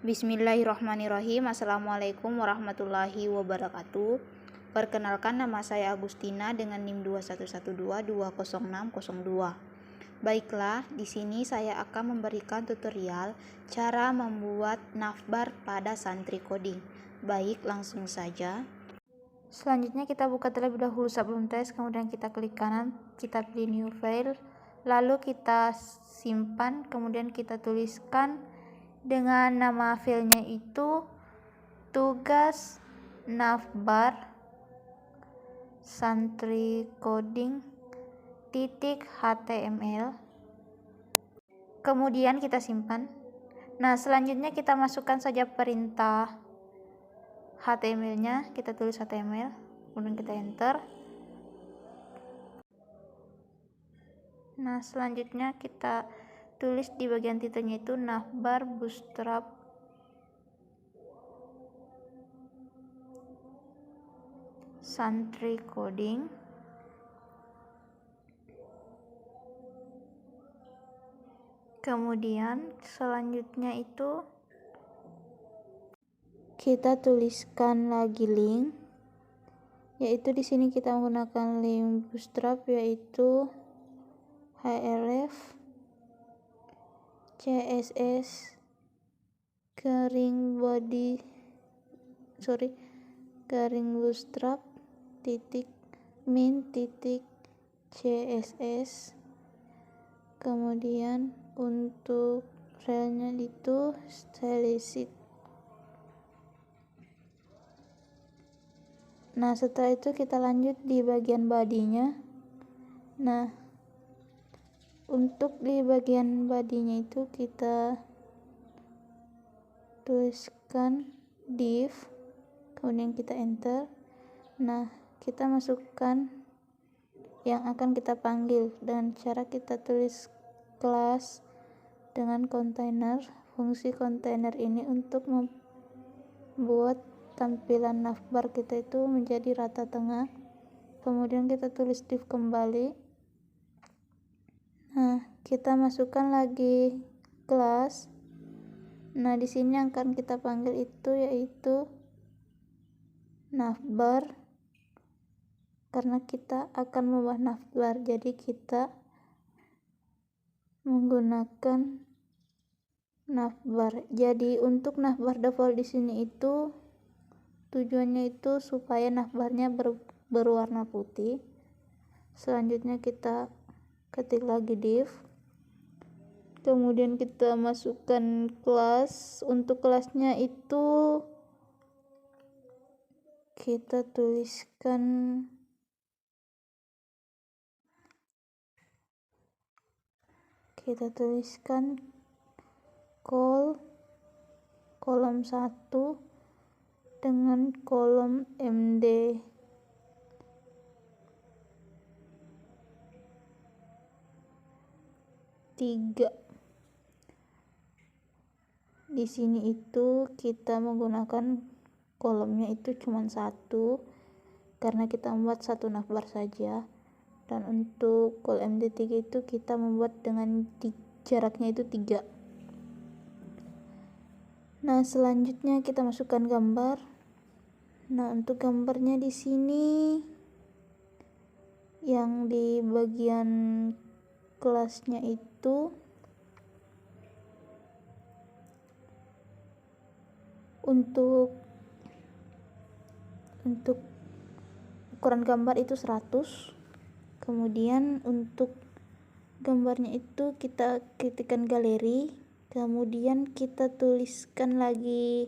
Bismillahirrahmanirrahim. Assalamualaikum warahmatullahi wabarakatuh. Perkenalkan, nama saya Agustina dengan NIM 211220602. Baiklah, di sini saya akan memberikan tutorial cara membuat navbar pada Santri Coding. Baik, langsung saja. Selanjutnya kita buka terlebih dahulu sebelum tes, kemudian kita klik kanan, kita pilih new file, lalu kita simpan, kemudian kita tuliskan dengan nama filenya itu tugas navbar Santri Coding .html, kemudian kita simpan. Nah, selanjutnya kita masukkan saja perintah HTML-nya, kita tulis HTML, kemudian kita enter. Nah, selanjutnya kita tulis di bagian titelnya itu navbar bootstrap Santri Coding. Kemudian selanjutnya itu kita tuliskan lagi link, yaitu di sini kita menggunakan link bootstrap, yaitu href css garing bootstrap .min.css. kemudian untuk filenya itu stylistic. Nah, setelah itu kita lanjut di bagian bodinya. Nah, untuk di bagian bodinya itu kita tuliskan div, kemudian kita enter. Nah, kita masukkan yang akan kita panggil dengan cara kita tulis kelas dengan kontainer. Fungsi kontainer ini untuk membuat tampilan navbar kita itu menjadi rata tengah. Kemudian kita tulis div kembali. Nah, kita masukkan lagi kelas. Nah, di sini yang akan kita panggil itu yaitu navbar, karena kita akan membuat navbar, jadi kita menggunakan navbar. Jadi untuk navbar default di sini itu tujuannya itu supaya navbarnya berwarna putih. Selanjutnya kita ketik lagi div, kemudian kita masukkan kelas. Untuk kelasnya itu kita tuliskan kolom 1 dengan kolom md. Di sini itu kita menggunakan kolomnya itu cuma 1 karena kita membuat satu navbar saja, dan untuk kolom md3 itu kita membuat dengan jaraknya itu 3. Nah, selanjutnya kita masukkan gambar. Nah, untuk gambarnya di sini yang di bagian kelasnya itu untuk ukuran gambar itu 100. Kemudian untuk gambarnya itu kita ketikkan galeri, kemudian kita tuliskan lagi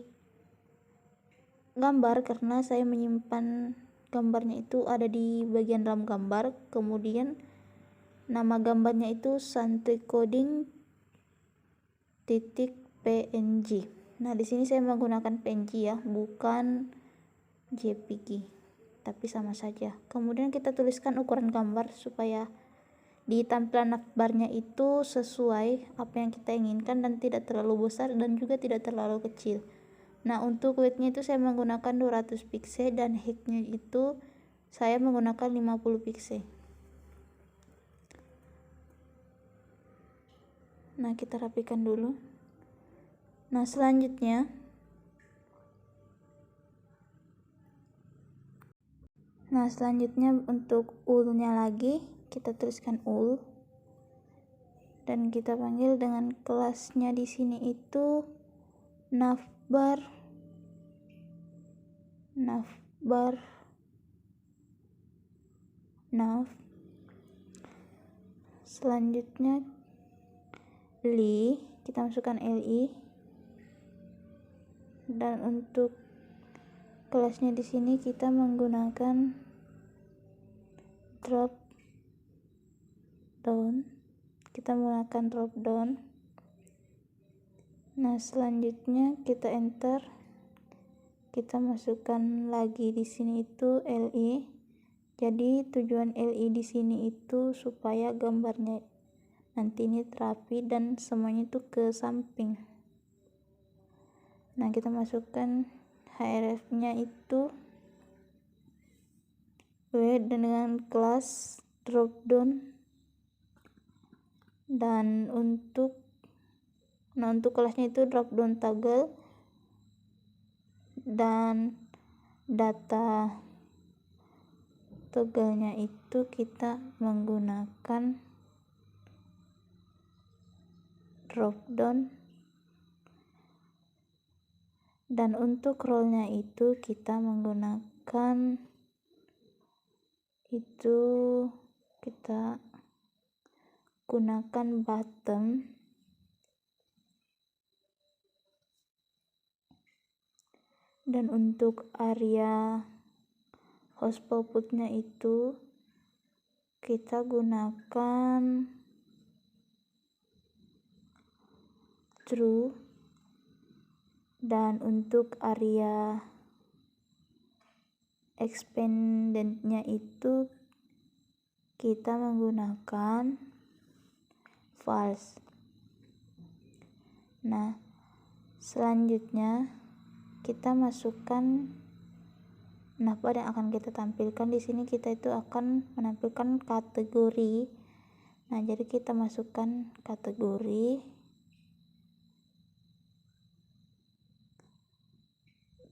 gambar karena saya menyimpan gambarnya itu ada di bagian dalam gambar. Kemudian nama gambarnya itu santricoding.png. Nah, di sini saya menggunakan PNG ya, bukan JPG, tapi sama saja. Kemudian kita tuliskan ukuran gambar supaya di tampilan navbarnya itu sesuai apa yang kita inginkan dan tidak terlalu besar dan juga tidak terlalu kecil. Nah, untuk widthnya itu saya menggunakan 200 pixel dan heightnya itu saya menggunakan 50 pixel. Nah, kita rapikan dulu. Nah, selanjutnya untuk ul-nya lagi kita tuliskan ul dan kita panggil dengan kelasnya di sini itu nafbar. Selanjutnya li, kita masukkan li, dan untuk kelasnya di sini kita menggunakan drop down. Nah, selanjutnya kita enter, kita masukkan lagi di sini itu li. Jadi tujuan li di sini itu supaya gambarnya nanti ini terapi dan semuanya itu ke samping. Nah, kita masukkan href-nya itu w dengan kelas drop down, dan untuk kelasnya itu drop down toggle, dan data toggle-nya itu kita menggunakan drop down, dan untuk role-nya itu kita menggunakan bottom, dan untuk area host output-nya itu kita gunakan true, dan untuk area expanded-nya itu kita menggunakan false. Nah, selanjutnya kita masukkan navbar yang akan kita tampilkan di sini. Kita itu akan menampilkan kategori. Nah, jadi kita masukkan kategori,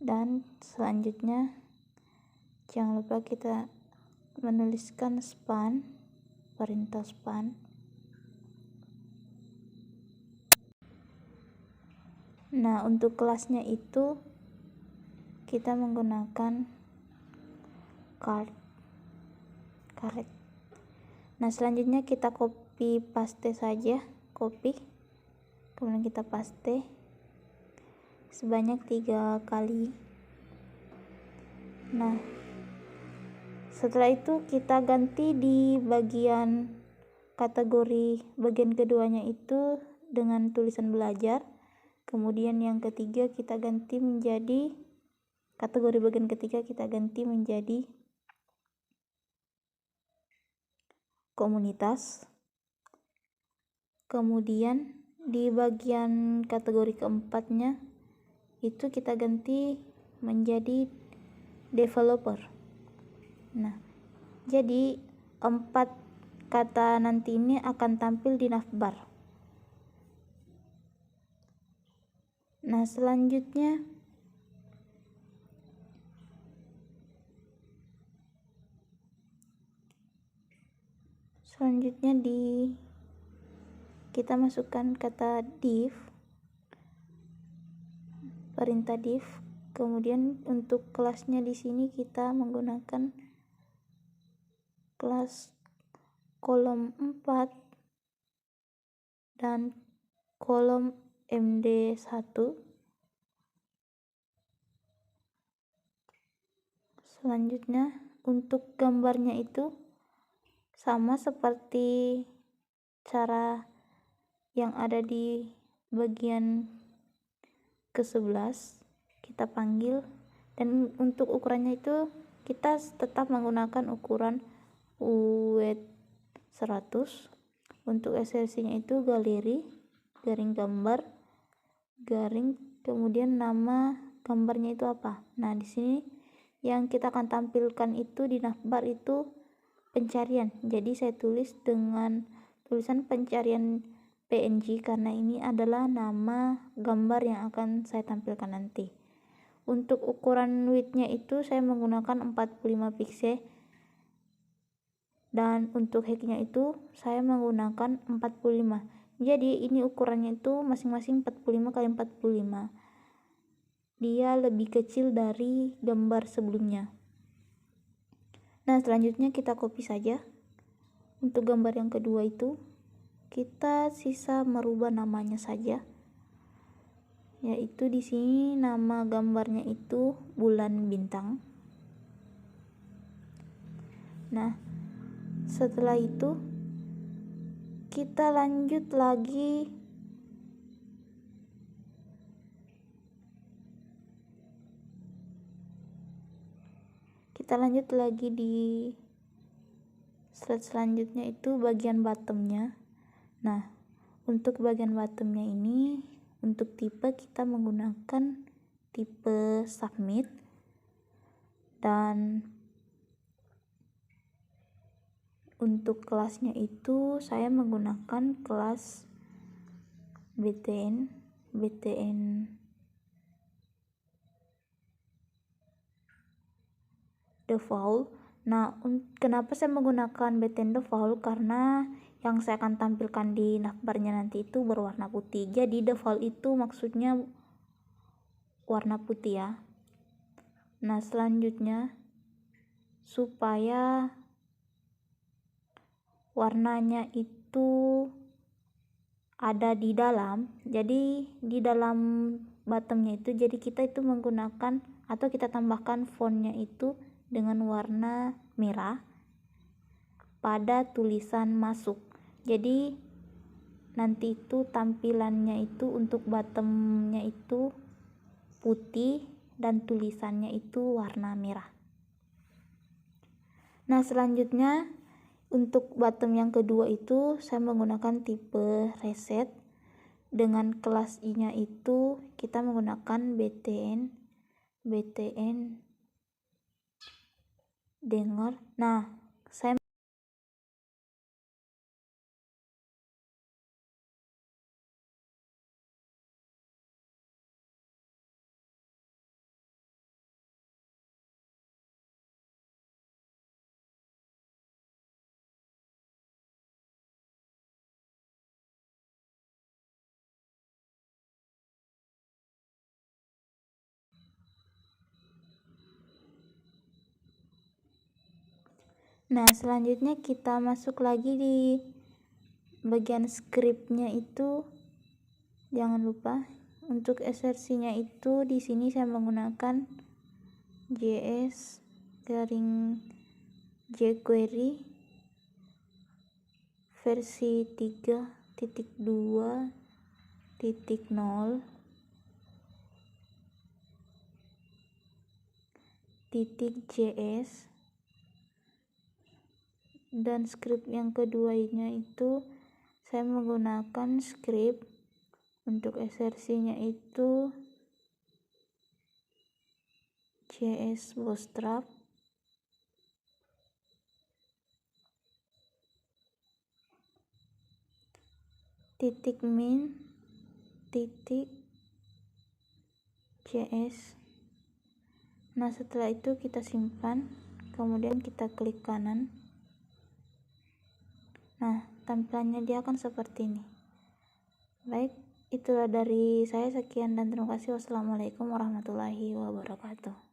dan selanjutnya jangan lupa kita menuliskan span, perintah span. Nah, untuk kelasnya itu kita menggunakan card. Nah, selanjutnya kita copy paste saja, kemudian kita paste sebanyak 3 kali. Nah, setelah itu kita ganti di bagian kategori bagian keduanya itu dengan tulisan belajar. Kemudian yang ketiga kita ganti menjadi kategori bagian ketiga kita ganti menjadi komunitas. Kemudian di bagian kategori keempatnya itu kita ganti menjadi developer. Nah, jadi 4 kata nanti ini akan tampil di navbar. Nah, selanjutnya kita masukkan kata div, perintah div. Kemudian untuk kelasnya di sini kita menggunakan kelas kolom 4 dan kolom md1. Selanjutnya untuk gambarnya itu sama seperti cara yang ada di bagian ke-11, kita panggil, dan untuk ukurannya itu kita tetap menggunakan ukuran width 100. Untuk esensinya itu galeri garing gambar garing kemudian nama gambarnya itu apa. Nah, di sini yang kita akan tampilkan itu di navbar itu pencarian. Jadi saya tulis dengan tulisan pencarian PNG karena ini adalah nama gambar yang akan saya tampilkan nanti. Untuk ukuran widthnya itu saya menggunakan 45 pixel dan untuk height-nya itu saya menggunakan 45. Jadi ini ukurannya itu masing-masing 45 kali 45. Dia lebih kecil dari gambar sebelumnya. Nah, selanjutnya kita copy saja. Untuk gambar yang kedua itu kita sisa merubah namanya saja. Yaitu di sini nama gambarnya itu bulan bintang. Nah, setelah itu kita lanjut lagi di slide selanjutnya itu bagian bottomnya. Nah, untuk bagian bottomnya ini untuk tipe kita menggunakan tipe submit, dan untuk kelasnya itu saya menggunakan kelas BTN default. Nah, kenapa saya menggunakan BTN default? Karena yang saya akan tampilkan di navbarnya nanti itu berwarna putih. Jadi default itu maksudnya warna putih ya. Nah, selanjutnya supaya warnanya itu ada di dalam, jadi di dalam bottomnya itu, jadi kita itu menggunakan atau kita tambahkan fontnya itu dengan warna merah pada tulisan masuk. Jadi nanti itu tampilannya itu untuk bottomnya itu putih dan tulisannya itu warna merah. Nah, selanjutnya untuk bottom yang kedua itu saya menggunakan tipe reset. Dengan kelas I-nya itu kita menggunakan BTN dengar. Nah, selanjutnya kita masuk lagi di bagian scriptnya itu. Jangan lupa untuk SRC-nya itu di sini saya menggunakan JS garing jQuery versi 3.2.0.js, dan script yang keduanya itu saya menggunakan script untuk SRC-nya itu JS Bootstrap .min .js. Nah, setelah itu kita simpan, kemudian kita klik kanan. Nah, tampilannya dia akan seperti ini. Baik, itulah dari saya, sekian dan terima kasih. Wassalamualaikum warahmatullahi wabarakatuh.